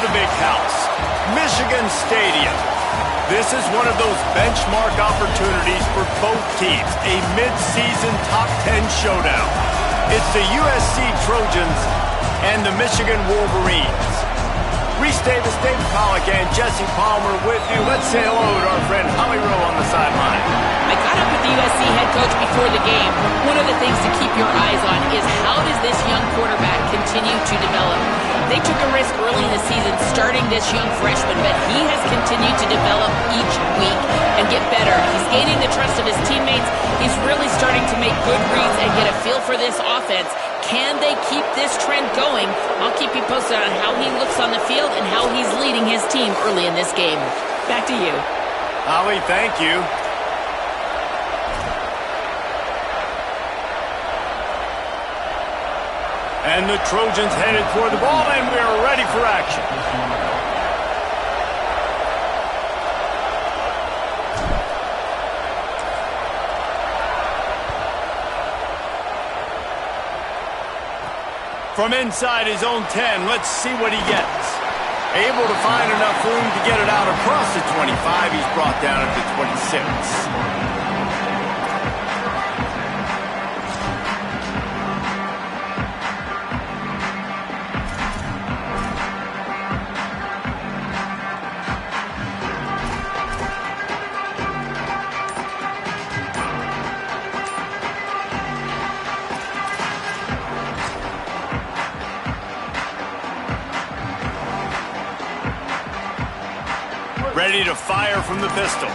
the big house, Michigan Stadium. This is one of those benchmark opportunities for both teams, a mid-season top 10 showdown. It's the USC Trojans and the Michigan Wolverines. Reese Davis, David Pollack, and Jesse Palmer with you. Let's say hello to our friend Holly Rowe on the sideline. I caught up with the USC head coach before the game. One of the things to keep your eyes on is how does this young quarterback continue to develop? They took a risk early in the season starting this young freshman, but he has continued to develop each week and get better. He's gaining the trust of his teammates. He's really starting to make good reads and get a feel for this offense. Can they keep this trend going? I'll keep you posted on how he looks on the field and how he's leading his team early in this game. Back to you. Holly, thank you. And the Trojans headed toward the ball, and we are ready for action. From inside his own 10, let's see what he gets. Able to find enough room to get it out across the 25. He's brought down at the 26. Ready to fire from the pistol.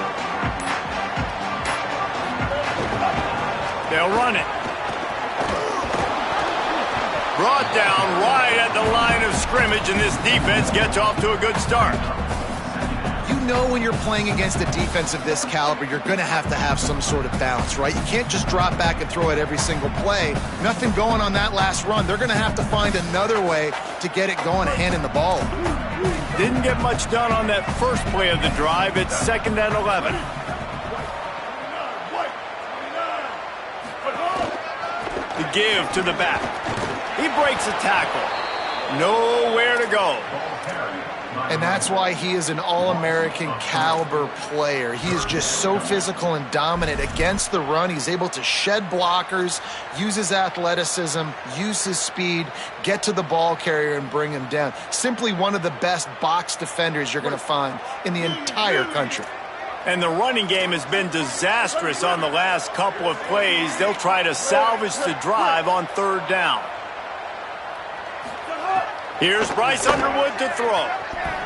They'll run it. Brought down right at the line of scrimmage, and this defense gets off to a good start. You know when you're playing against a defense of this caliber, you're going to have some sort of balance, right? You can't just drop back and throw it every single play. Nothing going on that last run. They're going to have to find another way to get it going, handing the ball. Didn't get much done on that first play of the drive. It's 2nd and 11. The give to the back. He breaks a tackle. Nowhere to go. And that's why he is an All-American caliber player. He is just so physical and dominant against the run. He's able to shed blockers, use his athleticism, use his speed, get to the ball carrier and bring him down. Simply one of the best box defenders you're going to find in the entire country. And the running game has been disastrous on the last couple of plays. They'll try to salvage the drive on 3rd down. Here's Bryce Underwood to throw.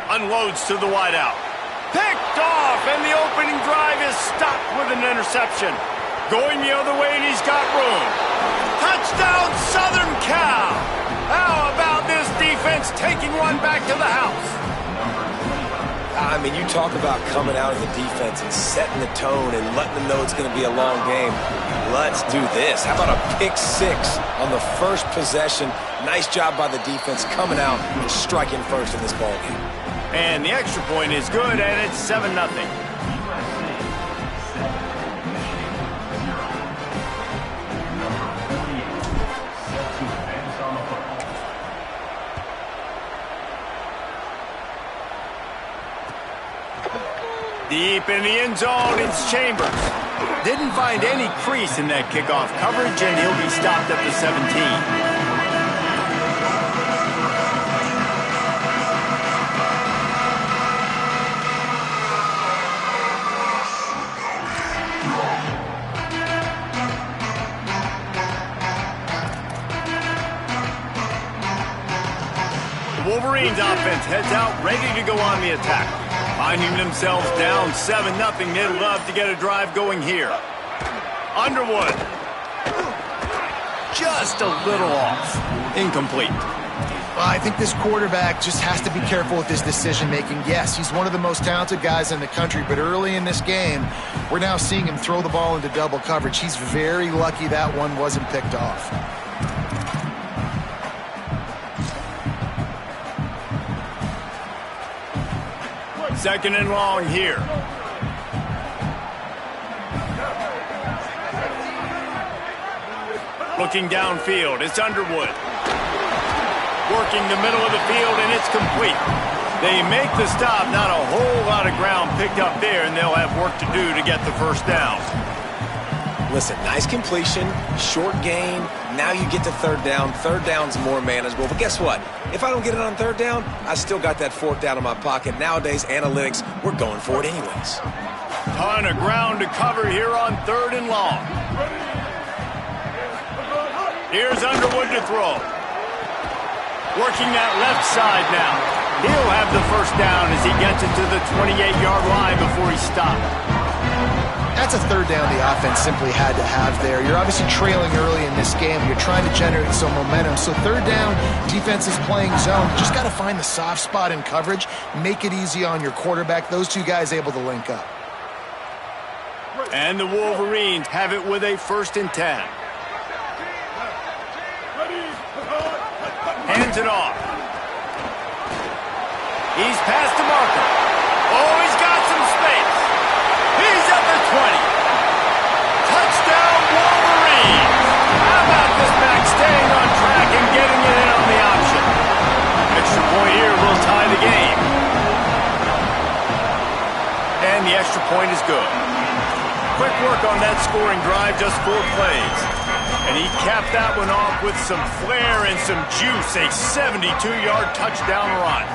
Unloads to the wideout. Picked off, and the opening drive is stopped with an interception. Going the other way, and he's got room. Touchdown, Southern Cal! How about this defense taking one back to the house? I mean, you talk about coming out of the defense and setting the tone and letting them know it's going to be a long game. Let's do this. How about a pick 6 on the first possession? Nice job by the defense coming out and striking first in this ballgame. And the extra point is good, and it's 7-0. Deep in the end zone, it's Chambers. Didn't find any crease in that kickoff coverage, and he'll be stopped at the 17. Wolverines offense heads out, ready to go on the attack. Finding themselves down 7-0, they'd love to get a drive going here. Underwood. Just a little off. Incomplete. Well, I think this quarterback just has to be careful with his decision-making. Yes, he's one of the most talented guys in the country, but early in this game, we're now seeing him throw the ball into double coverage. He's very lucky that one wasn't picked off. 2nd and long here. Looking downfield, it's Underwood. Working the middle of the field, and it's complete. They make the stop. Not a whole lot of ground picked up there, and they'll have work to do to get the first down. Listen, nice completion, short gain. Now you get to third down. Third down's more manageable. But guess what? If I don't get it on third down, I still got that fourth down in my pocket. Nowadays, analytics, we're going for it anyways. Ton of ground to cover here on 3rd and long. Here's Underwood to throw. Working that left side now. He'll have the first down as he gets it to the 28-yard line before he stopped. That's a 3rd down the offense simply had to have there. You're obviously trailing early in this game. You're trying to generate some momentum. So 3rd down, defense is playing zone. You just got to find the soft spot in coverage. Make it easy on your quarterback. Those two guys able to link up. And the Wolverines have it with a 1st and 10. Hands it off. He's past the marker. Oh, he's got some space. He's at the 20. Touchdown, Wolverines. How about this back staying on track and getting it in on the option? Extra point here will tie the game. And the extra point is good. Quick work on that scoring drive, just 4 plays. And he capped that one off with some flair and some juice, a 72-yard touchdown run.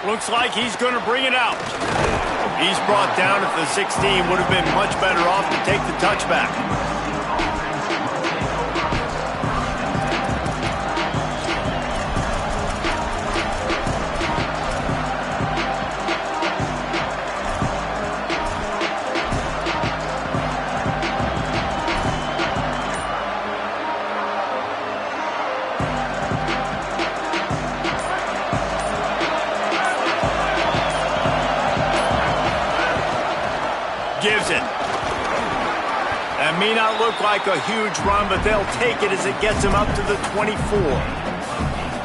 Looks like he's going to bring it out. He's brought down at the 16. Would have been much better off to take the touchback. Gives it. That may not look like a huge run, but they'll take it as it gets them up to the 24.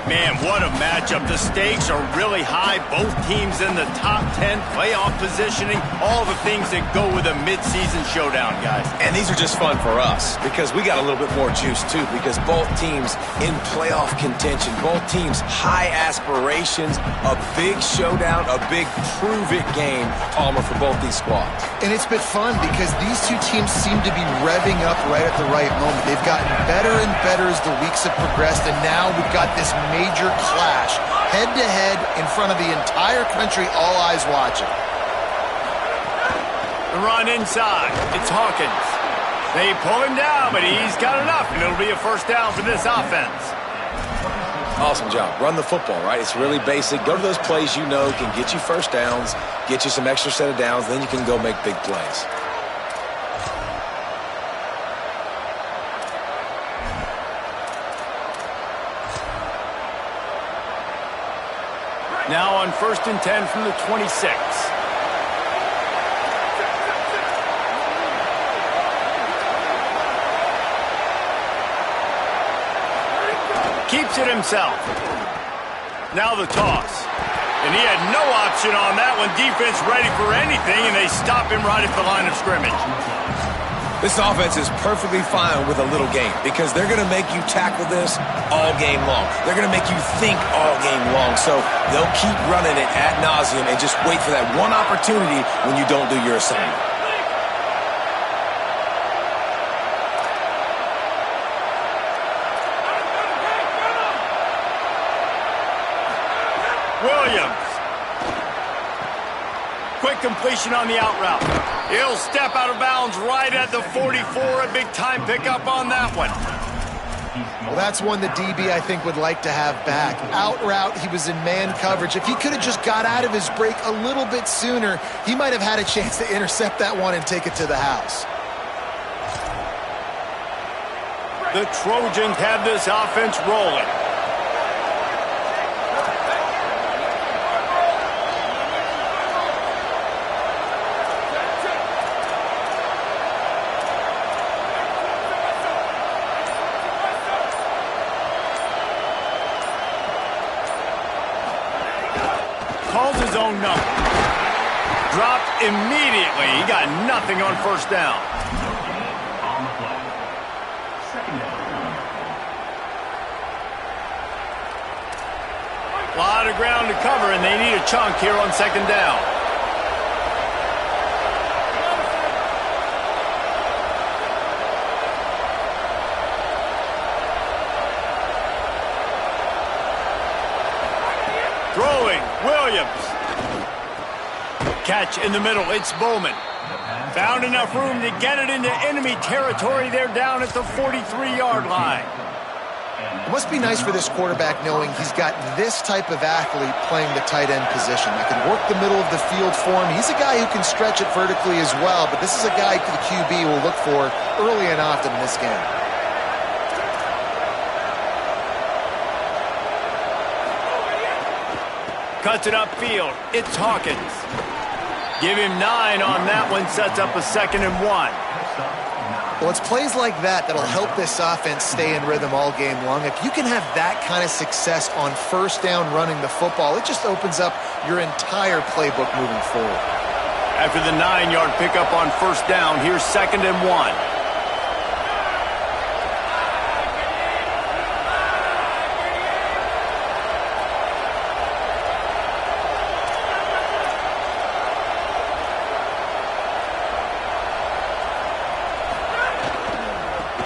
Man, what a matchup. The stakes are really high. Both teams in the top 10, playoff positioning, all the things that go with a midseason showdown, guys. And these are just fun for us because we got a little bit more juice, too, because both teams in playoff contention, both teams high aspirations, a big showdown, a big prove-it game, Palmer, for both these squads. And it's been fun because these two teams seem to be revving up right at the right moment. They've gotten better and better as the weeks have progressed, and now we've got this major clash, head-to-head in front of the entire country, all eyes watching. The run inside. It's Hawkins. They pull him down, but he's got enough, and it'll be a first down for this offense. Awesome job. Run the football, right? It's really basic. Go to those plays you know can get you first downs, get you some extra set of downs, then you can go make big plays. Now on 1st and 10 from the 26. Keeps it himself. Now the toss. And he had no option on that one. Defense ready for anything, and they stop him right at the line of scrimmage. This offense is perfectly fine with a little game because they're going to make you tackle this all game long. They're going to make you think all game long. So they'll keep running it ad nauseum and just wait for that one opportunity when you don't do your assignment. Williams. Quick completion on the out route. He'll step out of bounds right at the 44. A big time pickup on that one. Well, that's one the DB, I think, would like to have back. Out route, he was in man coverage. If he could have just got out of his break a little bit sooner, he might have had a chance to intercept that one and take it to the house. The Trojans have this offense rolling. Calls his own number. dropped immediately. He got nothing on first down. A lot of ground to cover, and they need a chunk here on second down. Throwing, Williams. Catch in the middle, it's Bowman. Found enough room to get it into enemy territory. They're down at the 43-yard line. It must be nice for this quarterback knowing he's got this type of athlete playing the tight end position that can work the middle of the field for him. He's a guy who can stretch it vertically as well, but this is a guy the QB will look for early and often in this game. Cuts it upfield. It's Hawkins. Give him 9 on that one. Sets up a 2nd and 1. Well, it's plays like that that'll help this offense stay in rhythm all game long. If you can have that kind of success on first down running the football, it just opens up your entire playbook moving forward. After the 9-yard pickup on first down, here's 2nd and 1.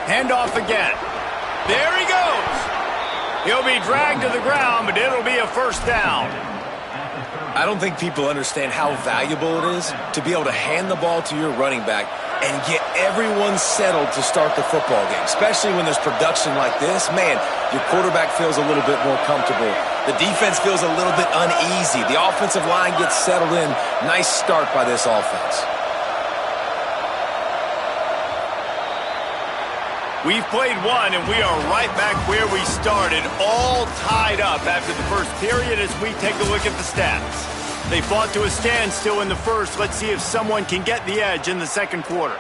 Handoff again. There he goes. He'll be dragged to the ground, but it'll be a first down. I don't think people understand how valuable it is to be able to hand the ball to your running back and get everyone settled to start the football game, especially when there's production like this. Man, your quarterback feels a little bit more comfortable. The defense feels a little bit uneasy. The offensive line gets settled in. Nice start by this offense. We've played one, and we are right back where we started, all tied up after the first period as we take a look at the stats. They fought to a standstill in the first. Let's see if someone can get the edge in the second quarter.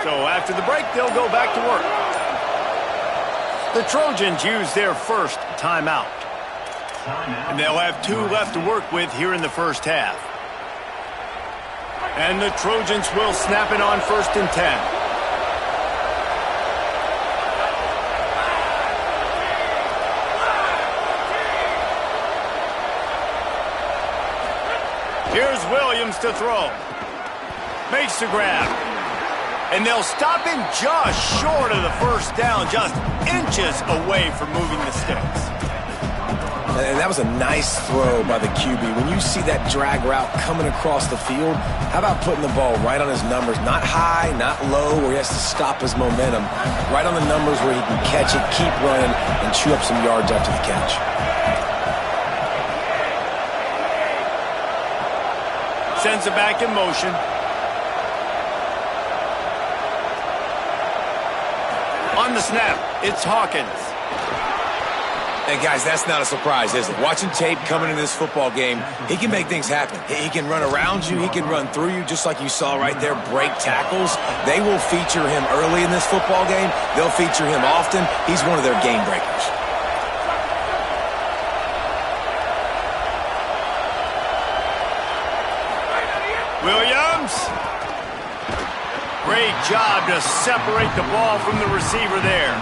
So after the break, they'll go back to work. The Trojans use their first timeout. And they'll have 2 left to work with here in the first half. And the Trojans will snap it on 1st and 10. Here's Williams to throw. Makes the grab. And they'll stop him just short of the first down, just inches away from moving the sticks. And that was a nice throw by the QB. When you see that drag route coming across the field, how about putting the ball right on his numbers? Not high, not low, where he has to stop his momentum. Right on the numbers where he can catch it, keep running, and chew up some yards after the catch. Sends it back in motion. On the snap, it's Hawkins. And guys, that's not a surprise, is it? Watching tape coming into this football game, he can make things happen. He can run around you, he can run through you, just like you saw right there, break tackles. They will feature him early in this football game. They'll feature him often. He's one of their game breakers. Williams. Great job to separate the ball from the receiver there.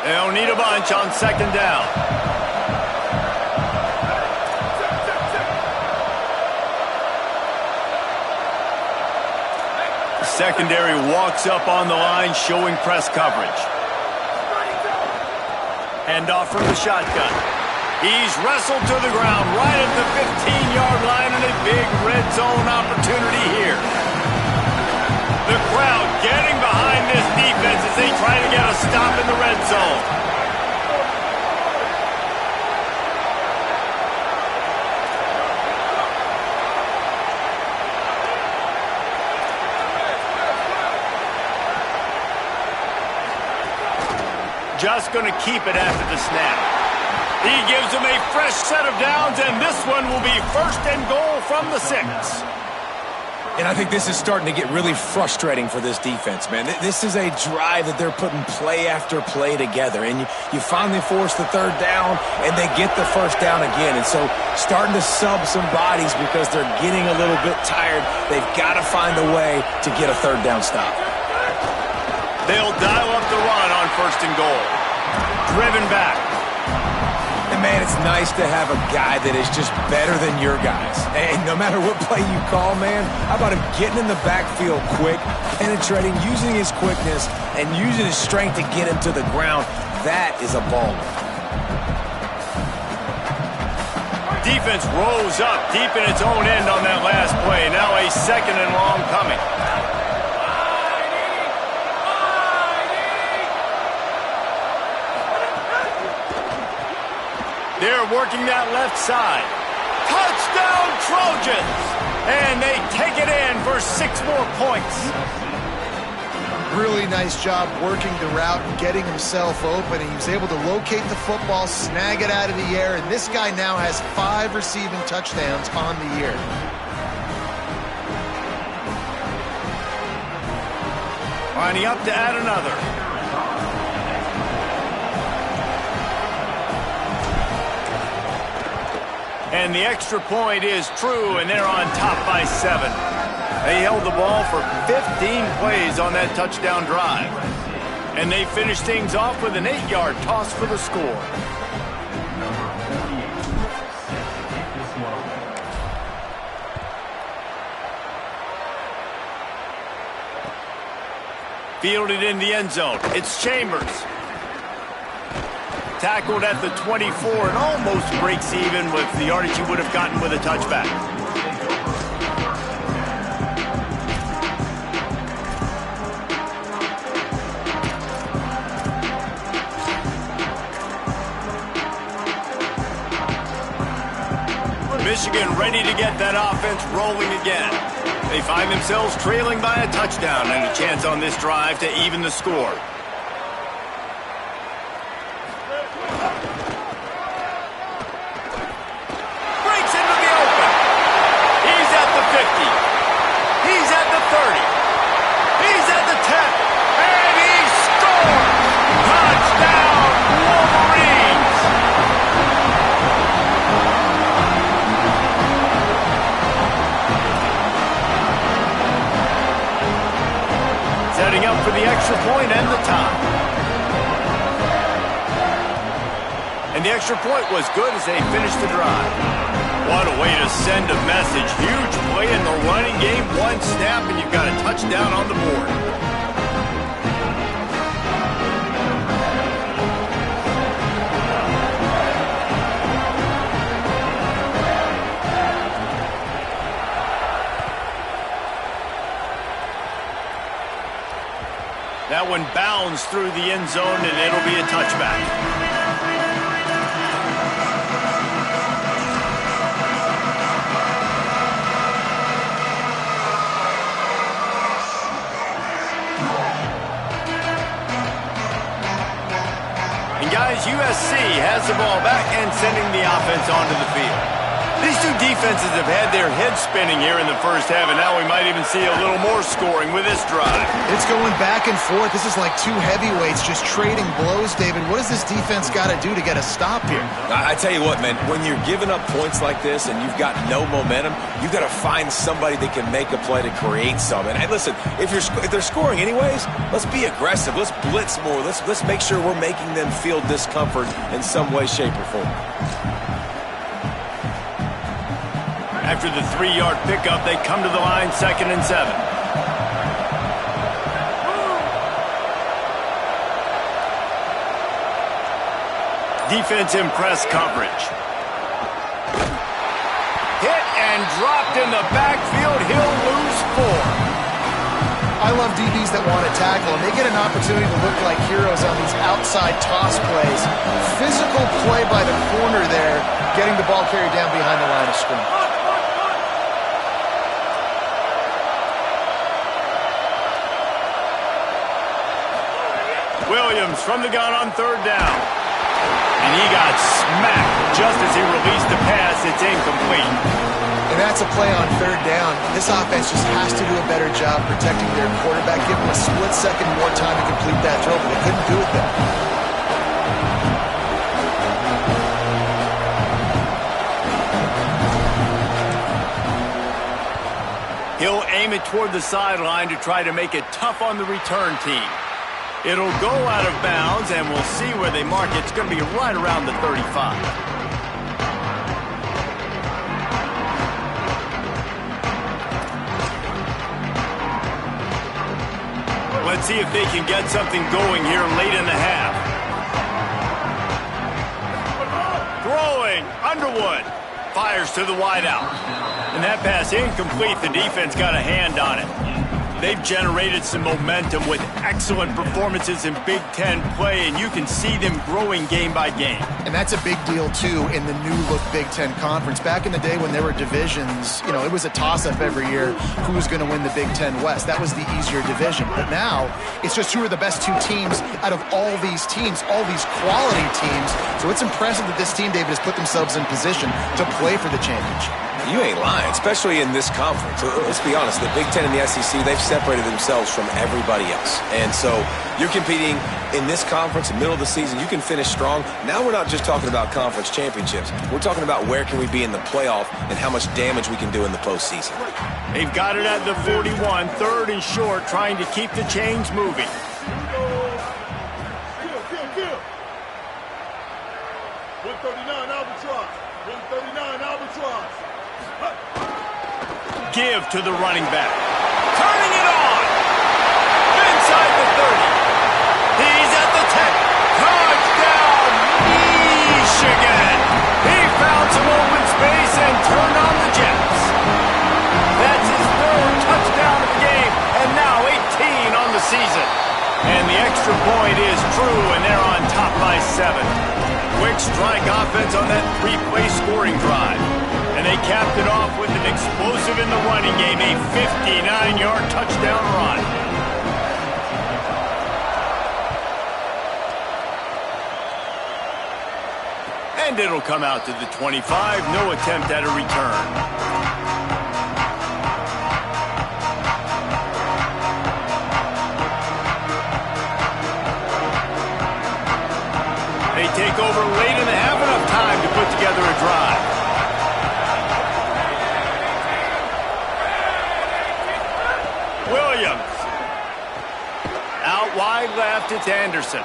They'll need a bunch on 2nd down. Secondary walks up on the line, showing press coverage. Handoff from the shotgun. He's wrestled to the ground right at the 15-yard line, and a big red zone opportunity here. The crowd getting behind this defense as they try to get a stop in the red zone. Just going to keep it after the snap. He gives them a fresh set of downs, and this one will be 1st and goal from the 6. And I think this is starting to get really frustrating for this defense, man. This is a drive that they're putting play after play together. And you finally force the 3rd down, and they get the 1st down again. And so starting to sub some bodies because they're getting a little bit tired. They've got to find a way to get a 3rd down stop. They'll dial up the run on 1st and goal. Driven back. And, man, it's nice to have a guy that is just better than your guys. And no matter what play you call, man, how about him getting in the backfield quick, penetrating, using his quickness, and using his strength to get him to the ground. That is a baller. Defense rose up deep in its own end on that last play. Now a 2nd and long coming. They're working that left side. Touchdown, Trojans! And they take it in for 6 more points. Really nice job working the route and getting himself open. And he was able to locate the football, snag it out of the air, and this guy now has 5 receiving touchdowns on the year. Lining up to add another. And the extra point is true, and they're on top by 7. They held the ball for 15 plays on that touchdown drive. And they finished things off with an 8-yard toss for the score. Fielded in the end zone. It's Chambers. Tackled at the 24 and almost breaks even with the yardage he would have gotten with a touchback. Michigan ready to get that offense rolling again. They find themselves trailing by a touchdown and a chance on this drive to even the score. Setting up for the extra point and the tie. And the extra point was good as they finished the drive. What a way to send a message. Huge play in the running game. 1 snap and you've got a touchdown on the board. That one bounds through the end zone, and it'll be a touchback. And guys, USC has the ball back and sending the offense onto the field. These two defenses have had their heads spinning here in the first half, and now we might even see a little more scoring with this drive. It's going back and forth. This is like 2 heavyweights just trading blows, David. What does this defense got to do to get a stop here? I tell you what, man, when you're giving up points like this and you've got no momentum, you've got to find somebody that can make a play to create something. And listen, if they're scoring anyways, let's be aggressive. Let's blitz more. Let's make sure we're making them feel discomfort in some way, shape, or form. After the 3-yard pickup, they come to the line 2nd and 7. Defense in press coverage. Hit and dropped in the backfield. He'll lose 4. I love DBs that want to tackle, and they get an opportunity to look like heroes on these outside toss plays. Physical play by the corner there, getting the ball carried down behind the line of scrimmage. Williams from the gun on third down. And he got smacked just as he released the pass. It's incomplete. And that's a play on third down. This offense just has to do a better job protecting their quarterback. Give him a split second more time to complete that throw, but they couldn't do it then. He'll aim it toward the sideline to try to make it tough on the return team. It'll go out of bounds, and we'll see where they mark it. It's going to be right around the 35. Let's see if they can get something going here late in the half. Throwing, Underwood. Fires to the wideout. And that pass incomplete. The defense got a hand on it. They've generated some momentum with excellent performances in Big Ten play, and you can see them growing game by game. And that's a big deal, too, in the new-look Big Ten Conference. Back in the day when there were divisions, you know, it was a toss-up every year who was going to win the Big Ten West. That was the easier division. But now, it's just who are the best two teams out of all these teams, all these quality teams. So it's impressive that this team, David, has put themselves in position to play for the championship. You ain't lying, especially in this conference. Let's be honest, the Big Ten and the SEC, they've separated themselves from everybody else. And so you're competing in this conference, middle of the season. You can finish strong. Now we're not just talking about conference championships. We're talking about where can we be in the playoff and how much damage we can do in the postseason. They've got it at the 41, third and short, trying to keep the chains moving. Give to the running back. Turning it on. Inside the 30. He's at the 10. Touchdown, Michigan. He found some open space and turned on the Jets. That's his third touchdown of the game, and now 18 on the season. And the extra point is true, and they're on top by 7. Quick strike offense on that 3-play scoring drive. And they capped it off with an explosive in the running game, a 59-yard touchdown run. And it'll come out to the 25, no attempt at a return. They take over late in the half, enough time to put together a drive. Williams. Out wide left, it's Anderson.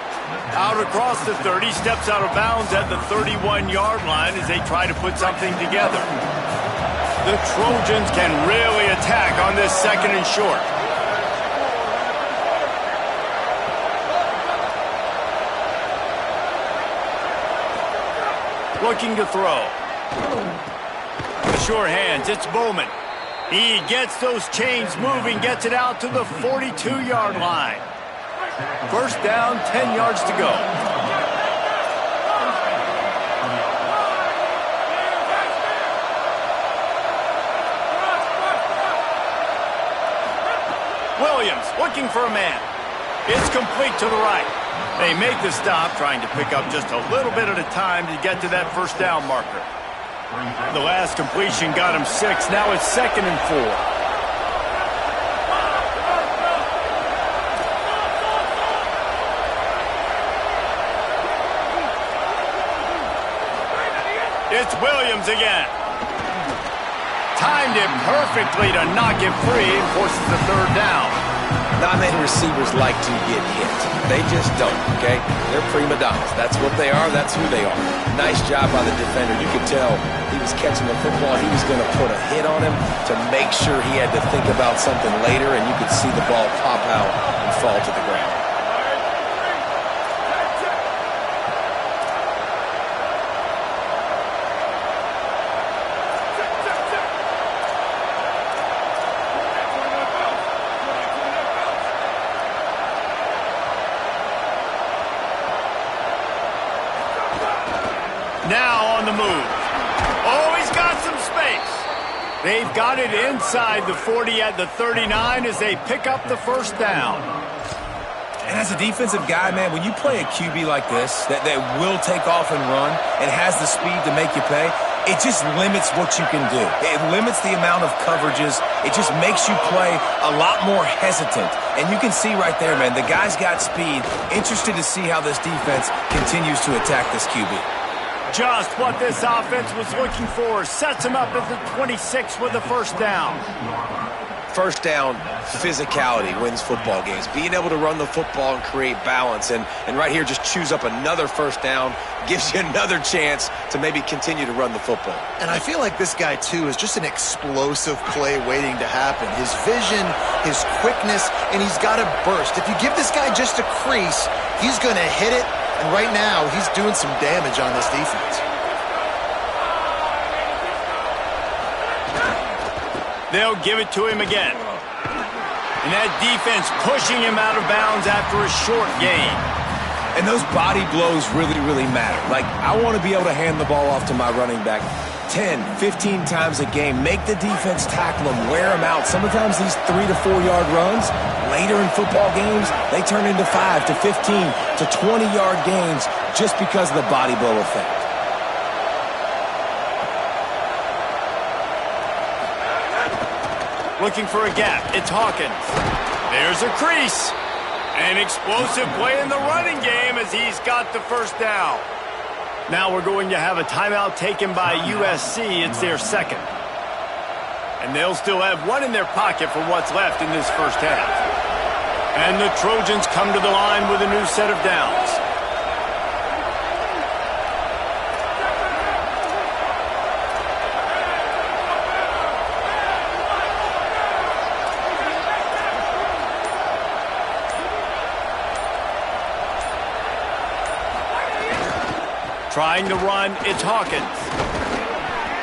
Out across the 30, steps out of bounds at the 31-yard line as they try to put something together. The Trojans can really attack on this second and short. Looking to throw. The sure hands, it's Bowman. He gets those chains moving, gets it out to the 42-yard line. First down, 10 yards to go. Williams looking for a man. It's complete to the right. They make the stop, trying to pick up just a little bit at a time to get to that first down marker. The last completion got him 6. Now it's 2nd and 4. It's Williams again. Timed it perfectly to knock it free and forces the third down. Not many receivers like to get hit. They just don't, okay? They're prima donnas. That's what they are. That's who they are. Nice job by the defender. You could tell he was catching the football. He was going to put a hit on him to make sure he had to think about something later, and you could see the ball pop out and fall to the ground. Now on the move. Oh, he's got some space. They've got it inside the 40 at the 39 as they pick up the first down. And as a defensive guy, man, when you play a QB like this that will take off and run and has the speed to make you pay, it just limits what you can do. It limits the amount of coverages. It just makes you play a lot more hesitant. And you can see right there, man, the guy's got speed. Interested to see how this defense continues to attack this QB. Just what this offense was looking for. Sets him up at the 26 with the first down. First down, physicality wins football games. Being able to run the football and create balance. And right here, just choose up another first down, gives you another chance to maybe continue to run the football. And I feel like this guy, too, is just an explosive play waiting to happen. His vision, his quickness, and he's got a burst. If you give this guy just a crease, he's going to hit it. And right now, he's doing some damage on this defense. They'll give it to him again. And that defense pushing him out of bounds after a short gain. And those body blows really, really matter. Like, I want to be able to hand the ball off to my running back 10, 15 times a game. Make the defense tackle him, wear him out. Sometimes these 3 to 4 yard runs, later in football games, they turn into 5 to 15 to 20 yard gains just because of the body blow effect. Looking for a gap. It's Hawkins. There's a crease. An explosive play in the running game as he's got the first down. Now we're going to have a timeout taken by USC. It's their second. And they'll still have one in their pocket for what's left in this first half. And the Trojans come to the line with a new set of downs. Trying to run, it's Hawkins.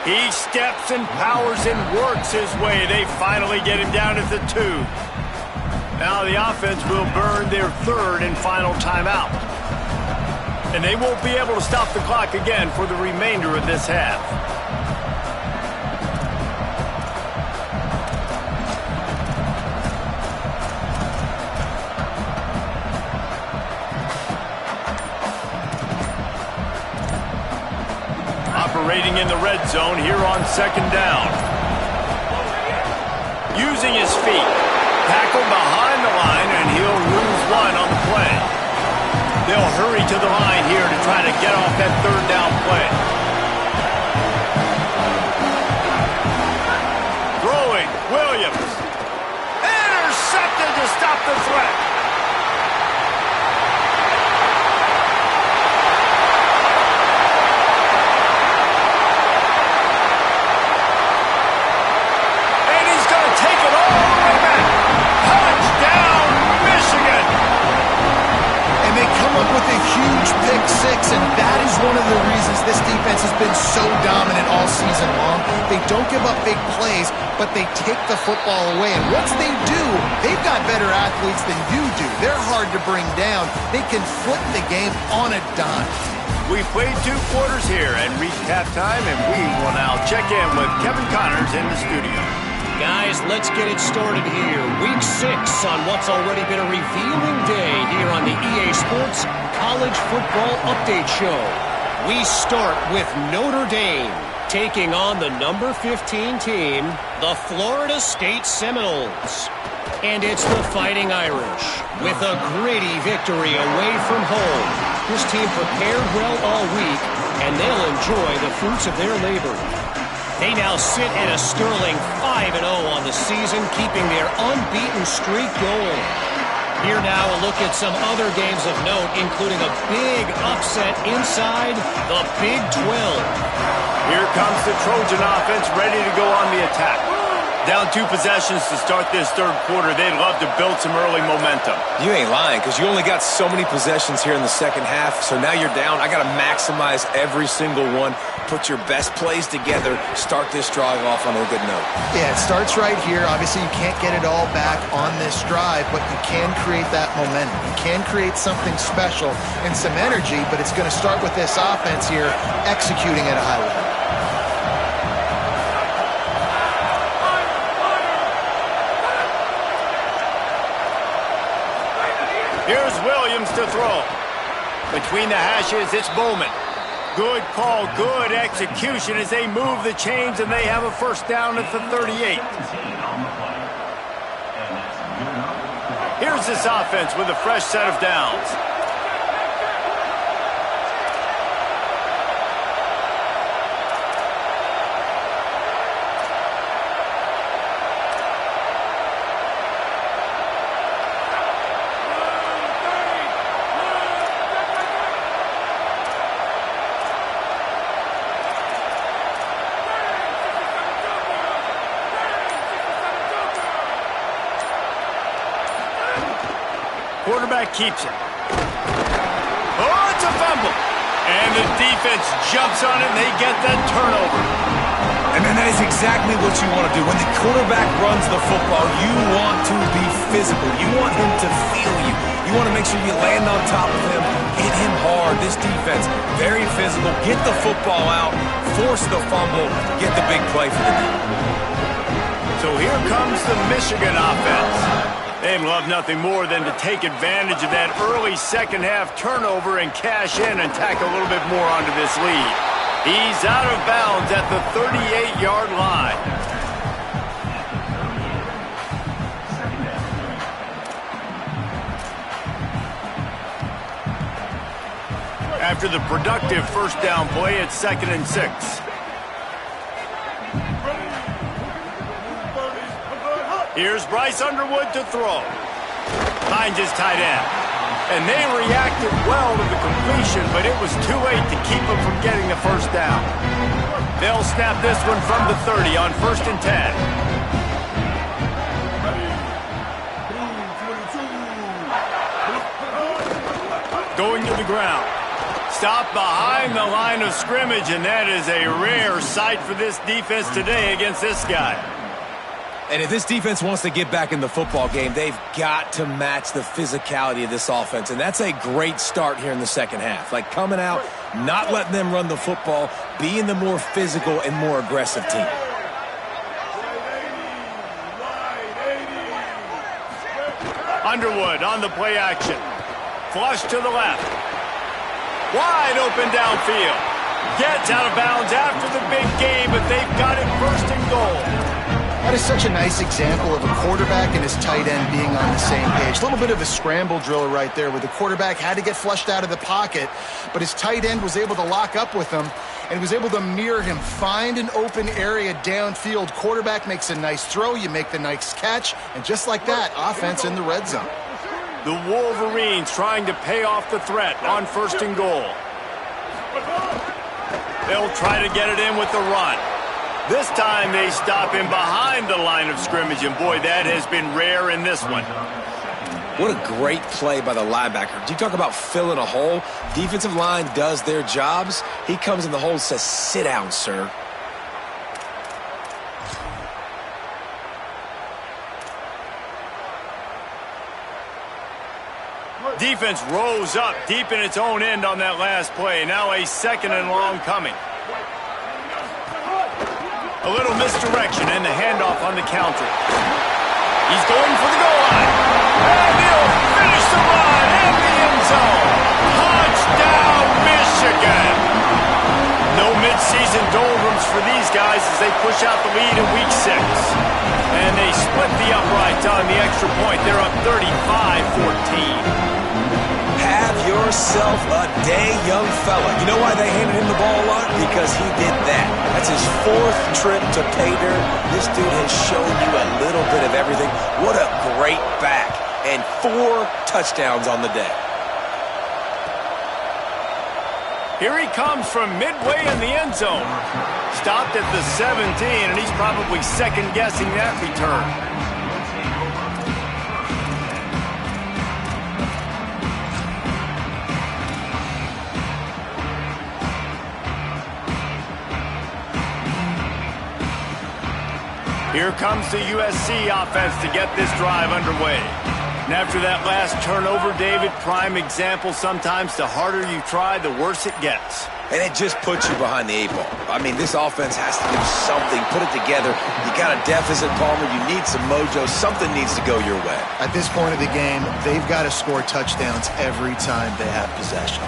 He steps and powers and works his way. They finally get him down at the 2. Now the offense will burn their third and final timeout. And they won't be able to stop the clock again for the remainder of this half. Operating in the red zone here on second down. Using his feet. Tackled behind the line, and he'll lose one on the play. They'll hurry to the line here to try to get off that third down play. Throwing, Williams. Intercepted to stop the threat. With a huge pick six, and that is one of the reasons this defense has been so dominant all season long. They don't give up big plays, but they take the football away. And once they do, they've got better athletes than you do. They're hard to bring down. They can flip the game on a dime. We played 2 quarters here and reached halftime, and we will now check in with Kevin Connors in the studio. Guys, let's get it started here. Week 6 on what's already been a revealing day here on the EA Sports College Football Update Show. We start with Notre Dame taking on the number 15 team, the Florida State Seminoles. And it's the Fighting Irish with a gritty victory away from home. This team prepared well all week, and they'll enjoy the fruits of their labor. They now sit at a sterling 5-0 on the season, keeping their unbeaten streak going. Here now a look at some other games of note, including a big upset inside the Big 12. Here comes the Trojan offense ready to go on the attack. Down 2 possessions to start this third quarter. They'd love to build some early momentum. You ain't lying, because you only got so many possessions here in the second half, so now you're down. I got to maximize every single one. Put your best plays together. Start this drive off on a good note. Yeah, it starts right here. Obviously, you can't get it all back on this drive, but you can create that momentum. You can create something special and some energy, but it's going to start with this offense here executing at a high level. Here's Williams to throw. Between the hashes, it's Bowman. Good call, good execution as they move the chains, and they have a first down at the 38. Here's this offense with a fresh set of downs. Quarterback keeps it. Oh, it's a fumble. And the defense jumps on it, and they get that turnover. And then that is exactly what you want to do. When the quarterback runs the football, you want to be physical. You want him to feel you. You want to make sure you land on top of him, hit him hard. This defense, very physical. Get the football out, force the fumble, get the big play for the team. So here comes the Michigan offense. They'd love nothing more than to take advantage of that early second-half turnover and cash in and tack a little bit more onto this lead. He's out of bounds at the 38-yard line. After the productive first down play, it's 2nd and 6. Here's Bryce Underwood to throw. Finds his tight end. And they reacted well to the completion, but it was too late to keep him from getting the first down. They'll snap this one from the 30 on 1st and 10. Going to the ground. Stop behind the line of scrimmage, and that is a rare sight for this defense today against this guy. And if this defense wants to get back in the football game, they've got to match the physicality of this offense. And that's a great start here in the second half. Like coming out, not letting them run the football, being the more physical and more aggressive team. Underwood on the play action. Flush to the left. Wide open downfield. Gets out of bounds after the big game, but they've got it 1st and goal. That is such a nice example of a quarterback and his tight end being on the same page. A little bit of a scramble drill right there where the quarterback had to get flushed out of the pocket, but his tight end was able to lock up with him and was able to mirror him, find an open area downfield. Quarterback makes a nice throw, you make the nice catch, and just like that, offense in the red zone. The Wolverines trying to pay off the threat on 1st and goal. They'll try to get it in with the run. This time they stop him behind the line of scrimmage, and boy, that has been rare in this one. What a great play by the linebacker. Do you talk about filling a hole? Defensive line does their jobs. He comes in the hole and says, "Sit down, sir." Defense rose up deep in its own end on that last play. Now a 2nd and long coming. A little misdirection and the handoff on the counter. He's going for the goal line. And he'll finish the run in the end zone. Touchdown, Michigan. No midseason doldrums for these guys as they push out the lead in week 6. And they split the uprights on the extra point. They're up 35-14. Have yourself a day, young fella. You know why they handed him the ball a lot? Because he did that. That's his 4th trip to pay dirt. This dude has shown you a little bit of everything. What a great back. And 4 touchdowns on the day. Here he comes from midway in the end zone. Stopped at the 17, and he's probably second-guessing that return. Here comes the USC offense to get this drive underway. And after that last turnover, David, prime example, sometimes the harder you try, the worse it gets. and it just puts you behind the 8 ball. I mean, this offense has to do something, put it together. You got a deficit, Palmer. You need some mojo. Something needs to go your way. At this point of the game, they've got to score touchdowns every time they have possession.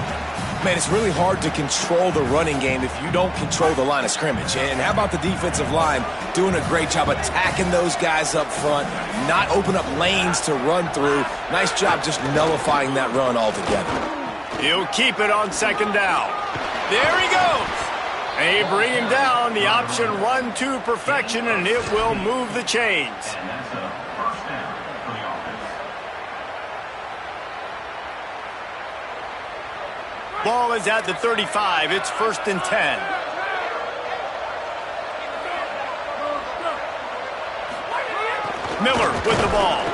Man, it's really hard to control the running game if you don't control the line of scrimmage. And how about the defensive line doing a great job attacking those guys up front, not open up lanes to run through. Nice job just nullifying that run altogether. He'll keep it on 2nd down. There he goes. They bring him down. The option run to perfection, and it will move the chains. Ball is at the 35. It's 1st and 10. Miller with the ball.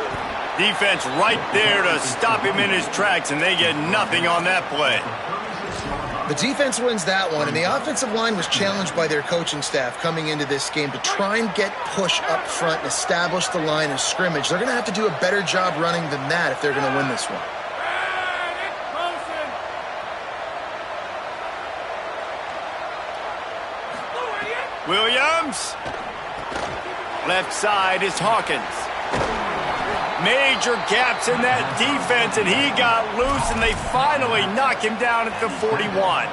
Defense right there to stop him in his tracks, and they get nothing on that play. The defense wins that one, and the offensive line was challenged by their coaching staff coming into this game to try and get push up front and establish the line of scrimmage. They're going to have to do a better job running than that if they're going to win this one. Williams. Left side is Hawkins. Major gaps in that defense, and he got loose, and they finally knock him down at the 41.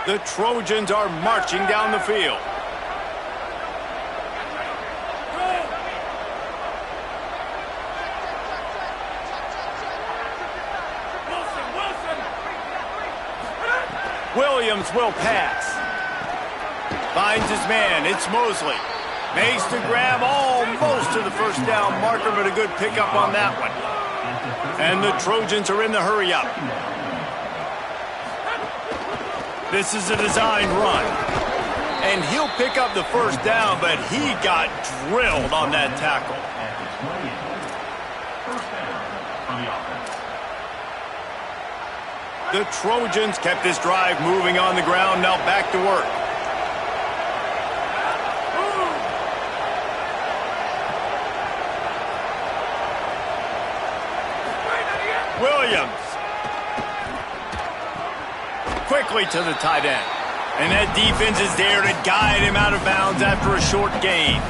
The Trojans are marching down the field. Williams will pass. Finds his man. It's Mosley. Makes the grab almost to the 1st down marker, but a good pickup on that one. And the Trojans are in the hurry-up. This is a designed run. And he'll pick up the 1st down, but he got drilled on that tackle. The Trojans kept this drive moving on the ground. Now back to work. Williams. Quickly to the tight end. And that defense is there to guide him out of bounds after a short gain.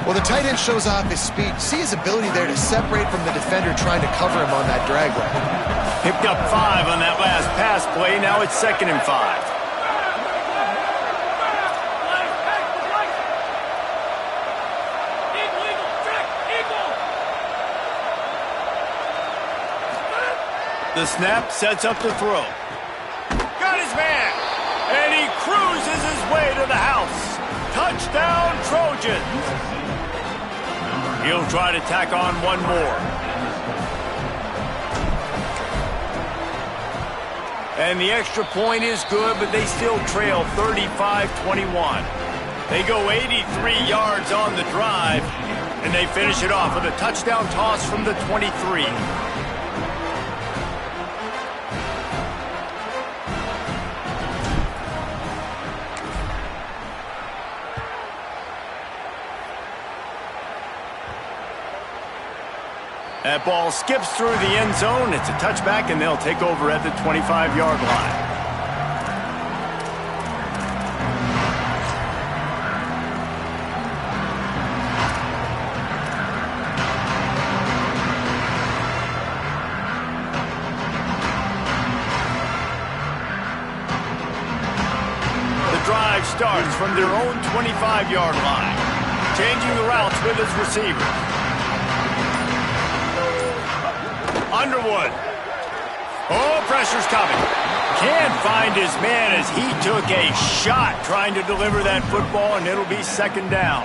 Well, the tight end shows off his speed. See his ability there to separate from the defender trying to cover him on that drag route. Picked up 5 on that last pass play. Now it's 2nd and 5. The snap sets up the throw. Got his man. And he cruises his way to the house. Touchdown, Trojans. He'll try to tack on one more. And the extra point is good, but they still trail 35-21. They go 83 yards on the drive, and they finish it off with a touchdown toss from the 23. That ball skips through the end zone. It's a touchback, and they'll take over at the 25-yard line. The drive starts from their own 25-yard line, changing the routes with his receivers. Underwood. Oh, pressure's coming. Can't find his man as he took a shot trying to deliver that football, and it'll be 2nd down.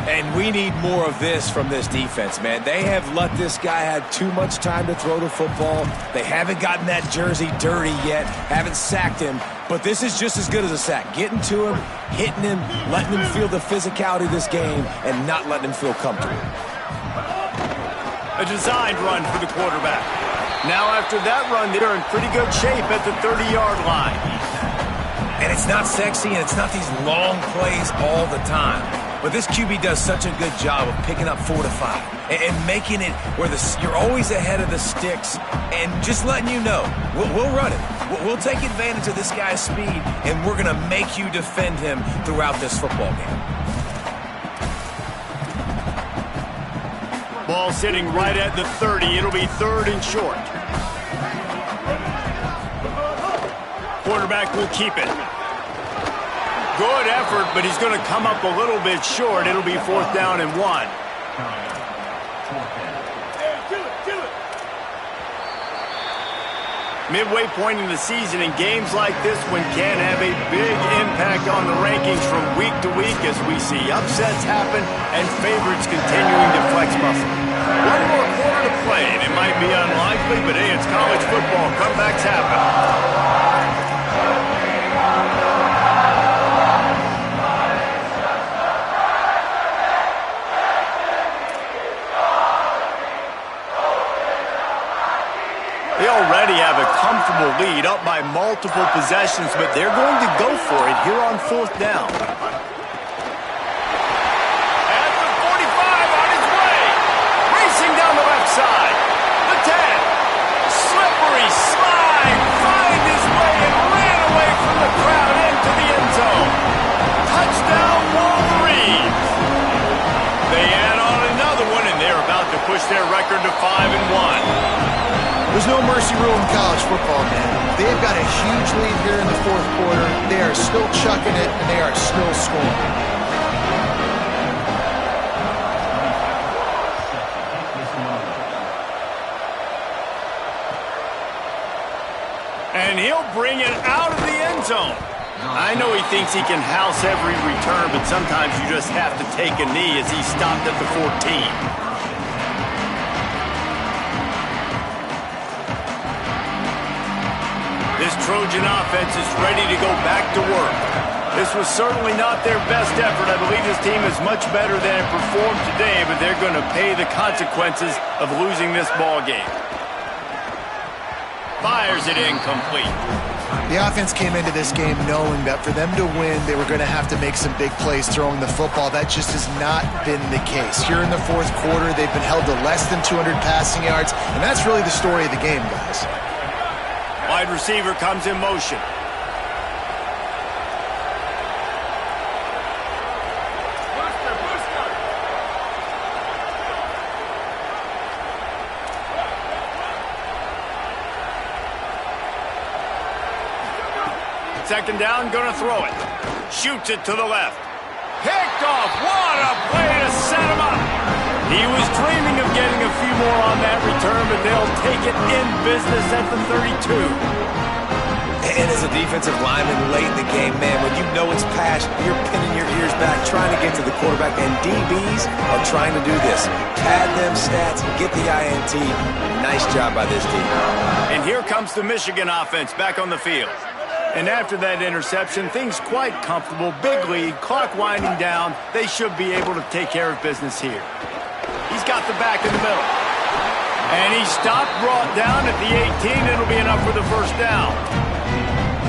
And we need more of this from this defense, man. They have let this guy have too much time to throw the football. They haven't gotten that jersey dirty yet, haven't sacked him. But this is just as good as a sack. Getting to him, hitting him, letting him feel the physicality of this game, and not letting him feel comfortable. A designed run for the quarterback. Now after that run, they're in pretty good shape at the 30-yard line. And it's not sexy, and it's not these long plays all the time. But this QB does such a good job of picking up 4 to 5 and making it where you're always ahead of the sticks and just letting you know, we'll run it. We'll take advantage of this guy's speed, and we're going to make you defend him throughout this football game. Ball sitting right at the 30. It'll be 3rd and short. Quarterback will keep it. Good effort, but he's going to come up a little bit short. It'll be 4th down and 1. Midway point in the season, and games like this one can have a big impact on the rankings from week to week as we see upsets happen and favorites continuing to flex muscle. One more quarter to play, and it might be unlikely, but hey, it's college football. Comebacks happen. They already have a comfortable lead, up by multiple possessions, but they're going to go for it here on 4th down. At the 45, on his way, racing down the left side. The 10, slippery slide, find his way and ran away from the crowd into the end zone. Touchdown, Wolverines. They add on another one, and they're about to push their record to 5-1. There's no mercy rule in college football, man. They've got a huge lead here in the 4th quarter. They are still chucking it, and they are still scoring. And he'll bring it out of the end zone. I know he thinks he can house every return, but sometimes you just have to take a knee as he stopped at the 14. This Trojan offense is ready to go back to work. This was certainly not their best effort. I believe this team is much better than it performed today, but they're going to pay the consequences of losing this ball game. Fires it incomplete. The offense came into this game knowing that for them to win, they were going to have to make some big plays throwing the football. That just has not been the case. Here in the 4th quarter, they've been held to less than 200 passing yards, and that's really the story of the game, guys. Wide receiver comes in motion. Second down, gonna throw it. Shoots it to the left. Picked off. What a play to set him up. He was dreaming of getting a few more on that return, but they'll take it in business at the 32. And as a defensive lineman late in the game, man, when you know it's pass, you're pinning your ears back, trying to get to the quarterback, and DBs are trying to do this. Pad them stats, get the INT. Nice job by this team. And here comes the Michigan offense back on the field. And after that interception, things quite comfortable. Big lead, clock winding down. They should be able to take care of business here. He's got the back in the middle. And he stopped, brought down at the 18. It'll be enough for the 1st down.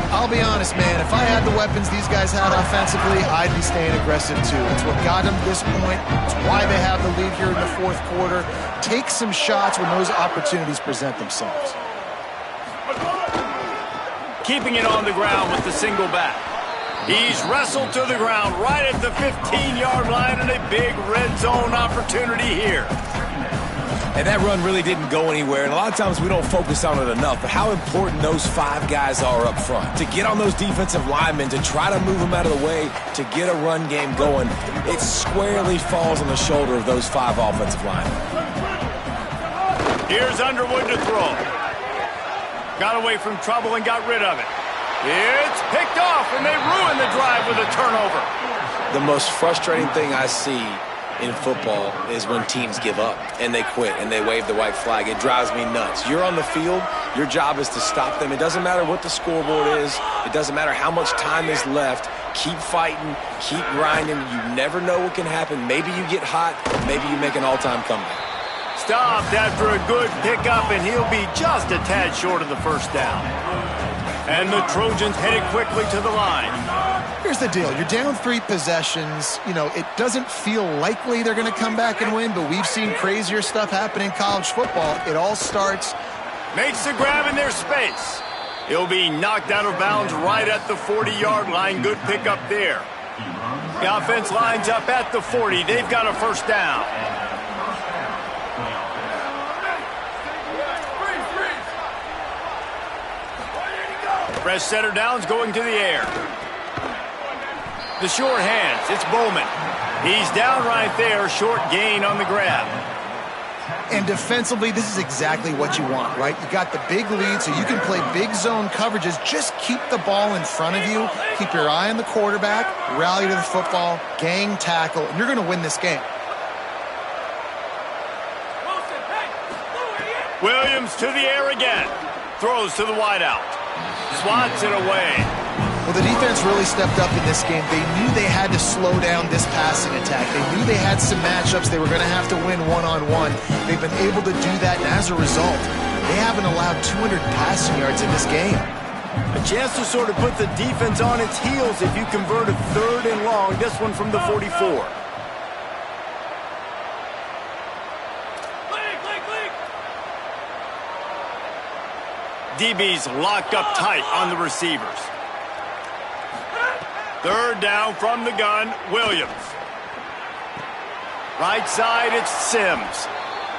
I'll be honest, man. If I had the weapons these guys had offensively, I'd be staying aggressive too. It's what got them to this point. It's why they have the lead here in the 4th quarter. Take some shots when those opportunities present themselves. Keeping it on the ground with the single back. He's wrestled to the ground right at the 15-yard line, and a big red zone opportunity here. And that run really didn't go anywhere, and a lot of times we don't focus on it enough, but how important those 5 guys are up front. To get on those defensive linemen, to try to move them out of the way, to get a run game going, it squarely falls on the shoulder of those 5 offensive linemen. Here's Underwood to throw. Got away from trouble and got rid of it. It's picked off, and they ruin the drive with a turnover. The most frustrating thing I see in football is when teams give up and they quit and they wave the white flag. It drives me nuts. You're on the field. Your job is to stop them. It doesn't matter what the scoreboard is. It doesn't matter how much time is left. Keep fighting. Keep grinding. You never know what can happen. Maybe you get hot. Maybe you make an all-time comeback. Stopped after a good pickup, and he'll be just a tad short of the 1st down. And the Trojans headed quickly to the line. Here's the deal. You're down 3 possessions. You know, it doesn't feel likely they're going to come back and win, but we've seen crazier stuff happen in college football. It all starts. Makes the grab in their space. He'll be knocked out of bounds right at the 40-yard line. Good pickup there. The offense lines up at the 40. They've got a first down. Fresh setter downs going to the air. The short hands. It's Bowman. He's down right there. Short gain on the grab. And defensively, this is exactly what you want, right? You got the big lead, so you can play big zone coverages. Just keep the ball in front of you. Keep your eye on the quarterback. Rally to the football. Gang tackle. And you're going to win this game. Williams to the air again. Throws to the wideout. Swats it away. Well, the defense really stepped up in this game. They knew they had to slow down this passing attack. They knew they had some matchups they were going to have to win one-on-one. They've been able to do that, and as a result, they haven't allowed 200 passing yards in this game. A chance to sort of put the defense on its heels if you convert a 3rd and long. This one from the 44. DB's locked up tight on the receivers. 3rd down from the gun, Williams. Right side, it's Sims.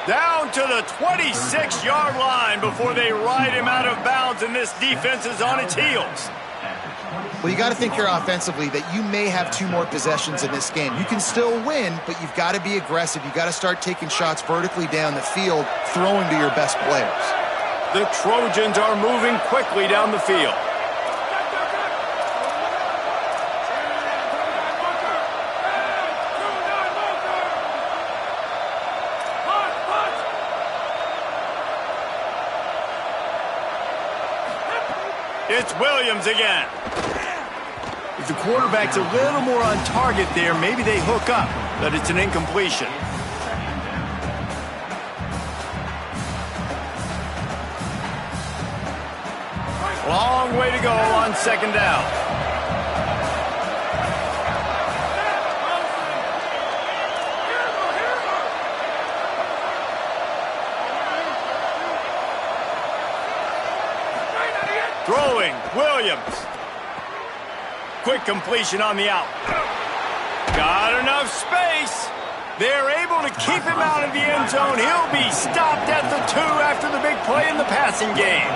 Down to the 26-yard line before they ride him out of bounds, and this defense is on its heels. Well, you got to think here offensively that you may have 2 more possessions in this game. You can still win, but you've got to be aggressive. You got to start taking shots vertically down the field, throwing to your best players. The Trojans are moving quickly down the field. It's Williams again. If the quarterback's a little more on target there, maybe they hook up, but it's an incompletion. Long way to go on 2nd down. Throwing, Williams. Quick completion on the out. Got enough space. They're able to keep him out of the end zone. He'll be stopped at the 2 after the big play in the passing game.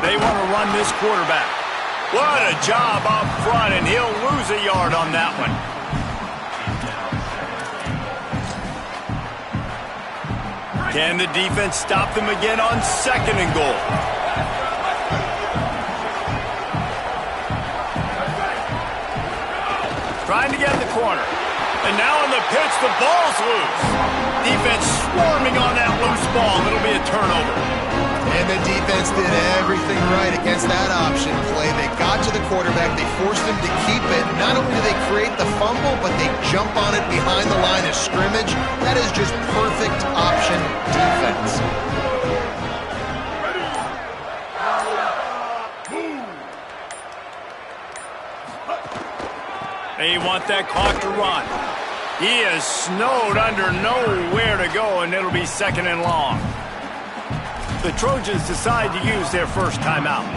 They want to run this quarterback. What a job up front, and he'll lose a yard on that one. Can the defense stop them again on 2nd and goal? Trying to get in the corner. And now on the pitch, the ball's loose. Defense swarming on that loose ball. It'll be a turnover. And the defense did everything right against that option play. They got to the quarterback. They forced him to keep it. Not only do they create the fumble, but they jump on it behind the line of scrimmage. That is just perfect option defense. They want that clock to run. He is snowed under, nowhere to go, and it'll be 2nd and long. The Trojans decide to use their first timeout.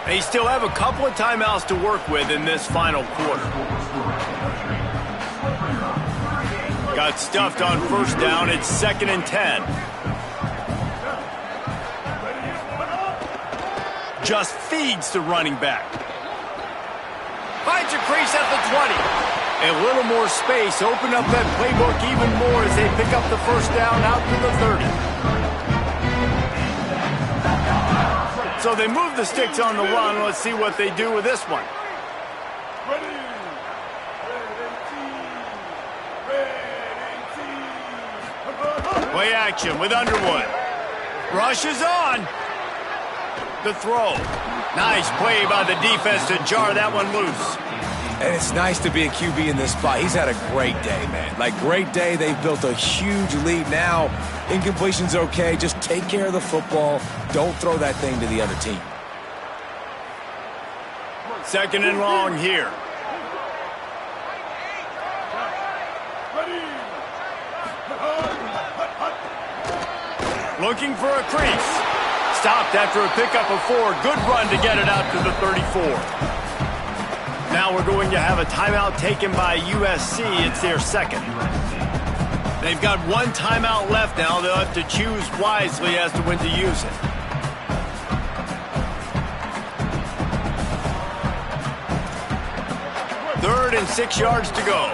They still have a couple of timeouts to work with in this final quarter. Got stuffed on 1st down. It's 2nd and 10. Just feeds the running back. Finds a crease at the 20. A little more space. Open up that playbook even more as they pick up the 1st down out to the 30. So they move the sticks on the run. Let's see what they do with this one. Play action with Underwood. Rushes on. The throw. Nice play by the defense to jar that one loose. And it's nice to be a QB in this spot. He's had a great day, man. Like, great day. They've built a huge lead now. Incompletion's okay. Just take care of the football. Don't throw that thing to the other team. Second and long here. Looking for a crease. Stopped after a pickup of 4. Good run to get it out to the 34. Now we're going to have a timeout taken by USC. It's their second. They've got one timeout left now. They'll have to choose wisely as to when to use it. Third and 6 yards to go.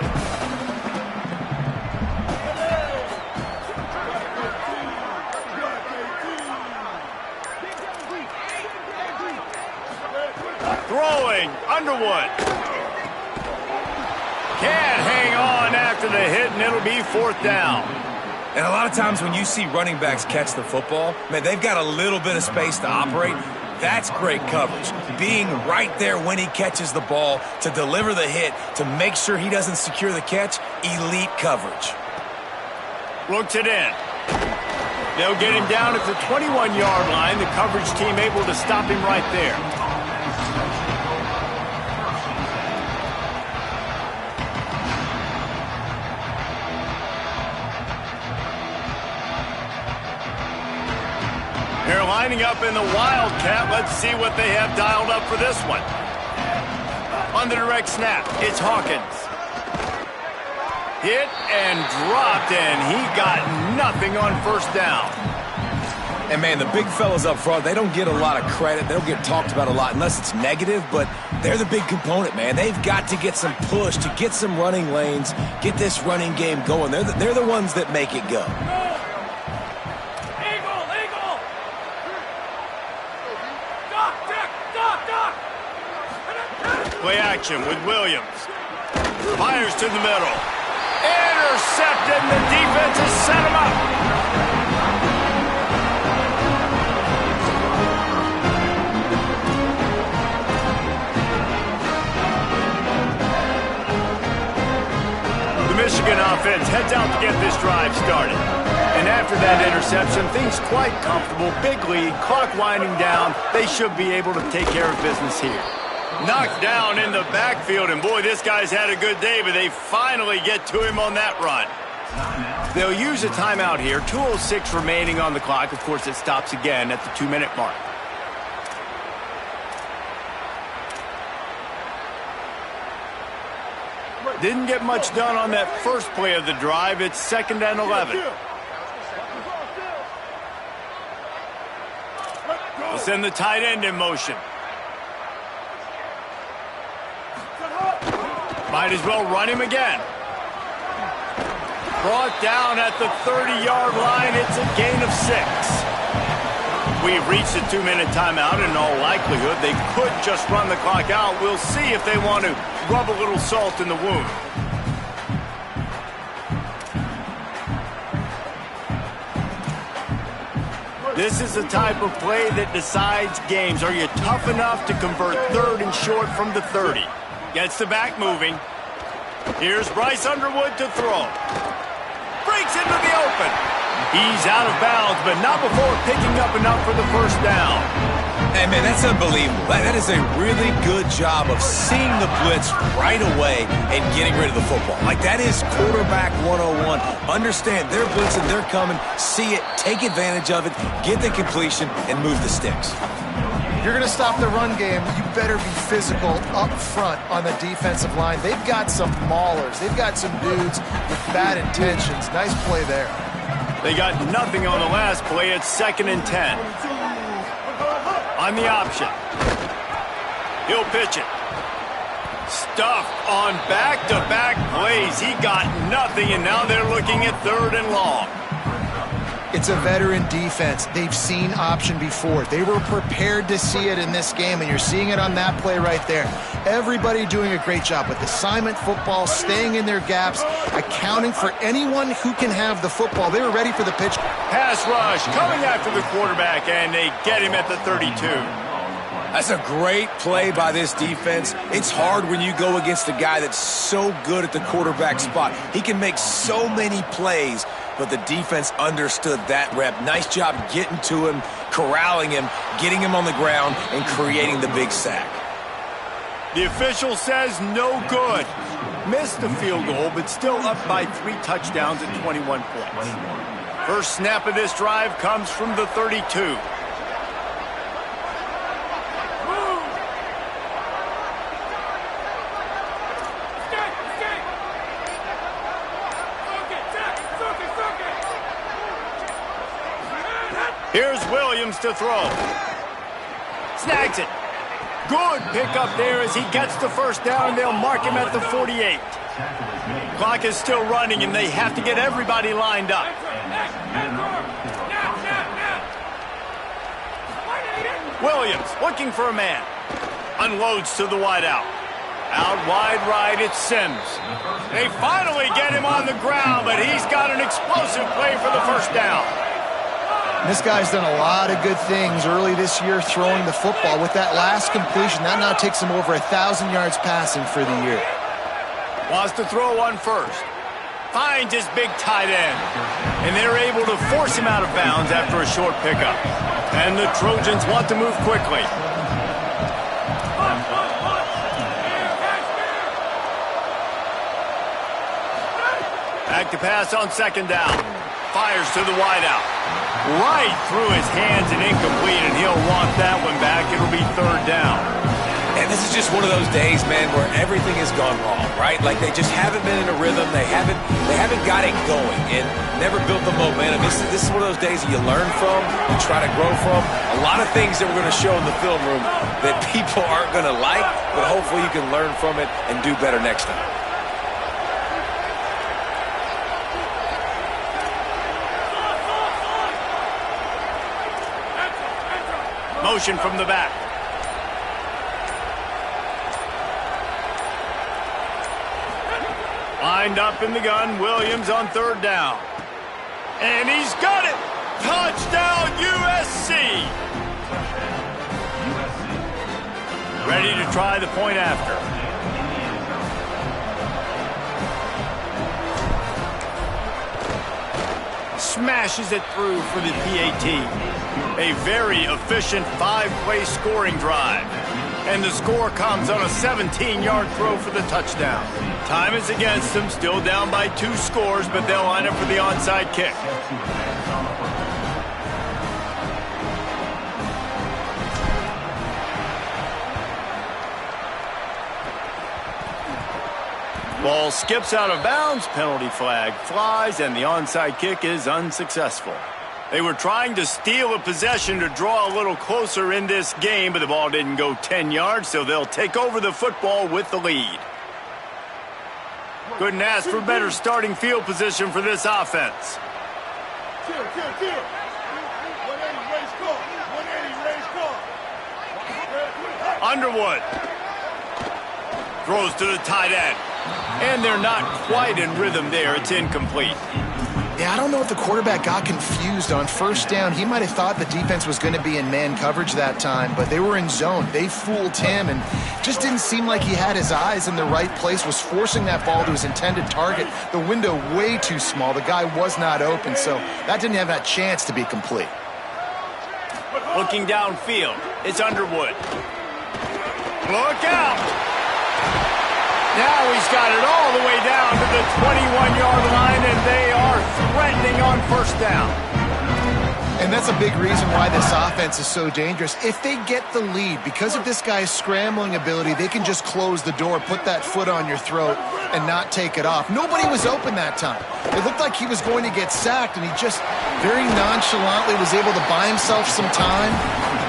Throwing, Underwood. Can't hang on after the hit, and it'll be 4th down. And a lot of times when you see running backs catch the football, man, they've got a little bit of space to operate. That's great coverage. Being right there when he catches the ball to deliver the hit, to make sure he doesn't secure the catch, elite coverage. Looks it in. They'll get him down at the 21-yard line. The coverage team able to stop him right there. They're lining up in the Wildcat. Let's see what they have dialed up for this one. On the direct snap, it's Hawkins. Hit and dropped, and he got nothing on 1st down. And, man, the big fellas up front, they don't get a lot of credit. They don't get talked about a lot unless it's negative, but they're the big component, man. They've got to get some push, to get some running lanes, get this running game going. They're the ones that make it go. Play action with Williams. Fires to the middle. Intercepted, and the defense has set him up. The Michigan offense heads out to get this drive started. And after that interception, things quite comfortable. Big lead, clock winding down. They should be able to take care of business here. Knocked down in the backfield, and boy, this guy's had a good day, but they finally get to him on that run. They'll use a timeout here. 2:06 remaining on the clock. Of course, it stops again at the 2-minute mark. Didn't get much done on that first play of the drive. It's 2nd and 11. We'll send the tight end in motion. Might as well run him again. Brought down at the 30-yard line. It's a gain of 6. We've reached a 2-minute timeout. In all likelihood, they could just run the clock out. We'll see if they want to rub a little salt in the wound. This is the type of play that decides games. Are you tough enough to convert 3rd and short from the 30? Gets the back moving. Here's Bryce Underwood to throw. Breaks into the open. He's out of bounds, but not before picking up enough for the 1st down. Hey, man, that's unbelievable. That is a really good job of seeing the blitz right away and getting rid of the football. Like, that is quarterback 101. Understand they're blitzing, they're coming, see it, take advantage of it, get the completion, and move the sticks. You're going to stop the run game, you better be physical up front on the defensive line. They've got some maulers. They've got some dudes with bad intentions. Nice play there. They got nothing on the last play. It's 2nd and 10. On the option. He'll pitch it. Stuffed on back-to-back plays. He got nothing, and now they're looking at 3rd and long. It's a veteran defense. They've seen option before. They were prepared to see it in this game, and you're seeing it on that play right there. Everybody doing a great job with assignment football, staying in their gaps, accounting for anyone who can have the football. They were ready for the pitch. Pass rush coming after the quarterback, and they get him at the 32. That's a great play by this defense. It's hard when you go against a guy that's so good at the quarterback spot. He can make so many plays, but the defense understood that rep. Nice job getting to him, corralling him, getting him on the ground, and creating the big sack. The official says no good. Missed the field goal, but still up by 3 touchdowns and 21 points. First snap of this drive comes from the 32. Here's Williams to throw. Snags it. Good pickup there as he gets the first down, and they'll mark him at the 48. Clock is still running, and they have to get everybody lined up. Williams looking for a man. Unloads to the wideout. Out wide right, it's Sims. They finally get him on the ground, but he's got an explosive play for the first down. This guy's done a lot of good things early this year throwing the football. With that last completion, that now takes him over 1,000 yards passing for the year. Wants to throw one first. Finds his big tight end. And they're able to force him out of bounds after a short pickup. And the Trojans want to move quickly. Back to pass on second down. Fires to the wideout. Right through his hands and incomplete, and he'll want that one back. It'll be third down. And this is just one of those days, man, where everything has gone wrong, right? Like they just haven't been in a rhythm. They haven't got it going and never built the momentum. This is one of those days that you learn from, you try to grow from. A lot of things that we're going to show in the film room that people aren't going to like, but hopefully you can learn from it and do better next time. Motion from the back. Lined up in the gun, Williams on third down. And he's got it! Touchdown, USC! Ready to try the point after. Smashes it through for the PAT. A very efficient 5-play scoring drive. And the score comes on a 17-yard throw for the touchdown. Time is against them, still down by 2 scores, but they'll line up for the onside kick. Ball skips out of bounds, penalty flag flies, and the onside kick is unsuccessful. They were trying to steal a possession to draw a little closer in this game, but the ball didn't go 10 yards, so they'll take over the football with the lead. Couldn't ask for better starting field position for this offense. Underwood throws to the tight end. And they're not quite in rhythm there. It's incomplete. Yeah, I don't know if the quarterback got confused on first down. He might have thought the defense was going to be in man coverage that time, but they were in zone. They fooled him and just didn't seem like he had his eyes in the right place, was forcing that ball to his intended target. The window way too small. The guy was not open, so that didn't have that chance to be complete. Looking downfield, it's Underwood. Look out! Now he's got it all the way down to the 21-yard line, and they are threatening on first down. And that's a big reason why this offense is so dangerous. If they get the lead, because of this guy's scrambling ability, they can just close the door, put that foot on your throat, and not take it off. Nobody was open that time. It looked like he was going to get sacked, and he just very nonchalantly was able to buy himself some time.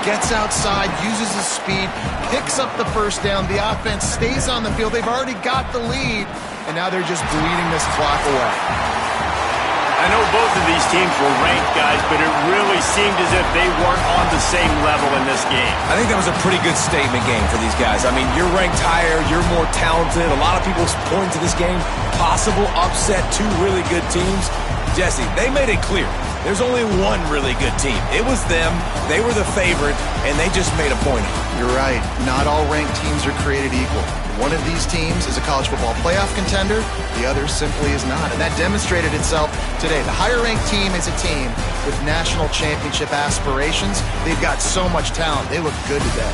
Gets outside, uses his speed, picks up the first down. The offense stays on the field. They've already got the lead, and now they're just bleeding this clock away. I know both of these teams were ranked, guys, but it really seemed as if they weren't on the same level in this game. I think that was a pretty good statement game for these guys. I mean, you're ranked higher, you're more talented. A lot of people point to this game, possible upset, 2 really good teams. Jesse, they made it clear. There's only one really good team. It was them. They were the favorite, and they just made a point of it. You're right. Not all ranked teams are created equal. One of these teams is a college football playoff contender. The other simply is not. And that demonstrated itself today. The higher-ranked team is a team with national championship aspirations. They've got so much talent. They look good today.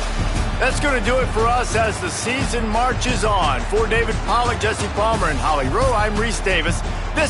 That's going to do it for us as the season marches on. For David Pollack, Jesse Palmer, and Holly Rowe, I'm Reese Davis. This